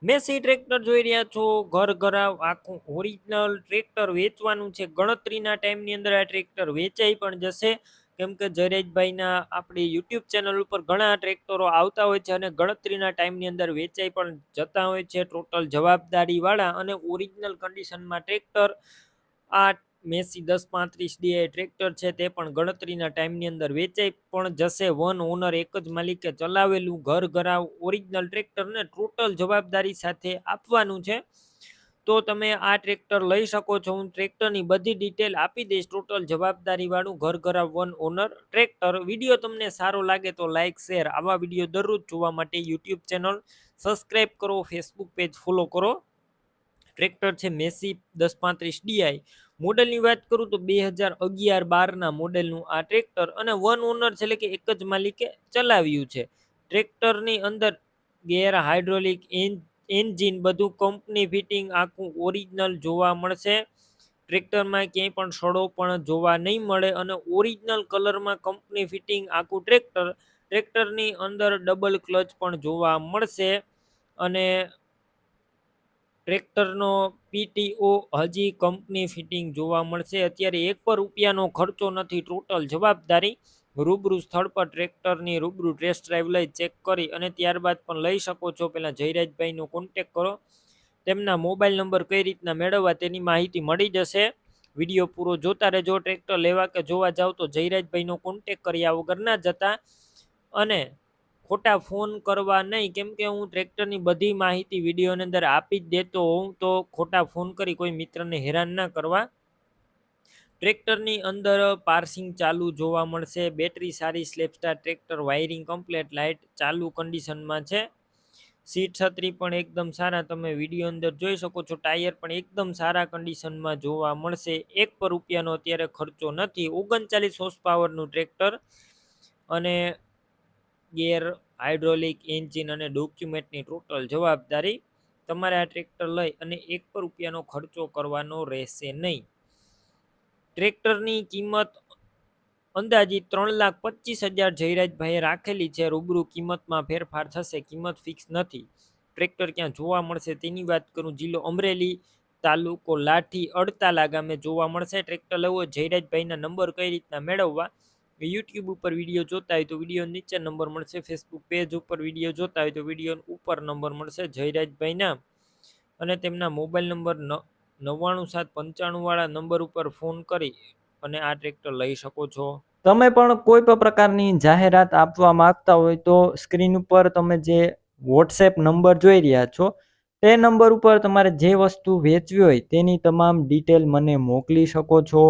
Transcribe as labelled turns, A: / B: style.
A: Massey tractor જોઈ રહ્યા છો, ઘર ઘરાવ આખું ઓરિજિનલ ટ્રેક્ટર વેચવાનું છે. ગણતરીના ટાઈમની અંદર આ ટ્રેક્ટર વેચાઈ પણ જશે. કેમ કે જયરાજભાઈના આપણી યુટ્યુબ ચેનલ ઉપર ઘણા ટ્રેક્ટરો આવતા હોય છે અને ગણતરીના ટાઈમની અંદર વેચાઈ પણ જતા હોય છે. ટોટલ જવાબદારીવાળા અને ઓરિજિનલ કન્ડિશનમાં ટ્રેક્ટર આ મેસી 1035 ડીઆઈ ટ્રેક્ટર છે તે પણ ગણતરીના ટાઈમની અંદર વેચાઈ પણ જશે. વન ઓનર એક જ માલિકે ચલાવેલું ઘર ઘરાવ ઓરિજિનલ ટ્રેક્ટરને ટોટલ જવાબદારી સાથે આપવાનું છે. તો તમે આ ટ્રેક્ટર લઈ શકો છો. હું ટ્રેક્ટરની બધી ડિટેલ આપી દઈશ. ટોટલ જવાબદારી વાળું ઘર ઘરાવ વન ઓનર ટ્રેક્ટર. વિડીયો તમને સારો લાગે તો લાઈક શેર. આવા વિડીયો દરરોજ જોવા માટે યુટ્યુબ ચેનલ સબસ્ક્રાઈબ કરો, ફેસબુક પેજ ફોલો કરો. ટ્રેક્ટર છે મેસી 1035 ડીઆઈ. મોડલની વાત કરું તો 2011-12 મોડેલનું આ ટ્રેક્ટર અને વન ઓનર છે, એટલે કે એક જ માલિકે ચલાવ્યું છે. ટ્રેક્ટરની અંદર ગેર, હાઇડ્રોલિક, એન્જિન બધું કંપની ફિટિંગ આખું ઓરિજિનલ જોવા મળશે. ટ્રેક્ટરમાં ક્યાંય પણ સડો પણ જોવા નહીં મળે અને ઓરિજિનલ કલરમાં કંપની ફિટિંગ આખું ટ્રેક્ટરની અંદર ડબલ ક્લચ પણ જોવા મળશે. અને ટ્રેક્ટરનો પીટીઓ હજી કંપની ફિટિંગ જોવા મળશે. અત્યારે એક પર રૂપિયાનો ખર્ચો નથી. ટોટલ જવાબદારી રૂબરૂ સ્થળ પર ટ્રેક્ટરની રૂબરૂ ટેસ્ટ ડ્રાઈવ લઈ ચેક કરી અને ત્યારબાદ પણ લઈ શકો છો. પહેલાં જયરાજભાઈનો કોન્ટેક કરો. તેમના મોબાઈલ નંબર કઈ રીતના મેળવવા તેની માહિતી મળી જશે. વિડીયો પૂરો જોતા રહેજો. ટ્રેક્ટર લેવા કે જોવા જાવ તો જયરાજભાઈનો કોન્ટેક કર્યા વગર ના જતા અને ખોટા ફોન કરવા નહીં. કેમ કે હું ટ્રેક્ટરની બધી માહિતી વિડીયોની અંદર આપી જ દેતો હોઉં, તો ખોટા ફોન કરી કોઈ મિત્રને હેરાન ના કરવા. ટ્રેક્ટરની અંદર પાર્સિંગ ચાલુ જોવા મળશે. બેટરી સારી, સ્લેપસ્ટાર ટ્રેક્ટર, વાયરિંગ કમ્પ્લેટ, લાઇટ ચાલુ કન્ડિશનમાં છે. સીટ છત્રી પણ એકદમ સારા તમે વિડીયો અંદર જોઈ શકો છો. ટાયર પણ એકદમ સારા કન્ડિશનમાં જોવા મળશે. એક પર રૂપિયાનો અત્યારે ખર્ચો નથી. 39 હોર્સ પાવરનું ટ્રેક્ટર અને ગેર, હાઇડ્રોલિક, એન્જિન અને ડોક્યુમેન્ટની ટોટલ જવાબદારી. તમારે આ ટ્રેક્ટર લઈ અને એક પર રૂપિયાનો ખર્ચો કરવાનો રહેશે નહીં. ટ્રેક્ટરની કિંમત અંદાજિત 3,25,000 જયરાજભાઈએ રાખેલી છે. રૂબરૂ કિંમતમાં ફેરફાર થશે. કિંમત ફિક્સ નથી. ટ્રેક્ટર ક્યાં જોવા મળશે તેની વાત કરું. જિલ્લો અમરેલી, તાલુકો લાઠી, અડતાલા ગામે જોવા મળશે. ટ્રેક્ટર લેવો જયરાજભાઈના નંબર કઈ રીતના મેળવવા? યુટ્યુબ ઉપર વિડીયો જોતા હોય તો વિડીયો નીચે નંબર મળશે. ફેસબુક પેજ ઉપર વિડીયો જોતા હોય તો વિડીયો ઉપર નંબર મળશે જયરાજભાઈના. અને તેમના મોબાઈલ નંબર 99,795 વાળા નંબર ઉપર ફોન કરી અને આ ટ્રેક્ટર લઈ શકો છો. તમે પણ કોઈ પણ પ્રકારની જાહેરાત આપવા માંગતા હોય તો સ્ક્રીન ઉપર તમે જે વોટ્સએપ નંબર જોઈ રહ્યા છો તે નંબર ઉપર તમારે જે વસ્તુ વેચવી હોય તેની તમામ ડિટેલ મને મોકલી શકો છો.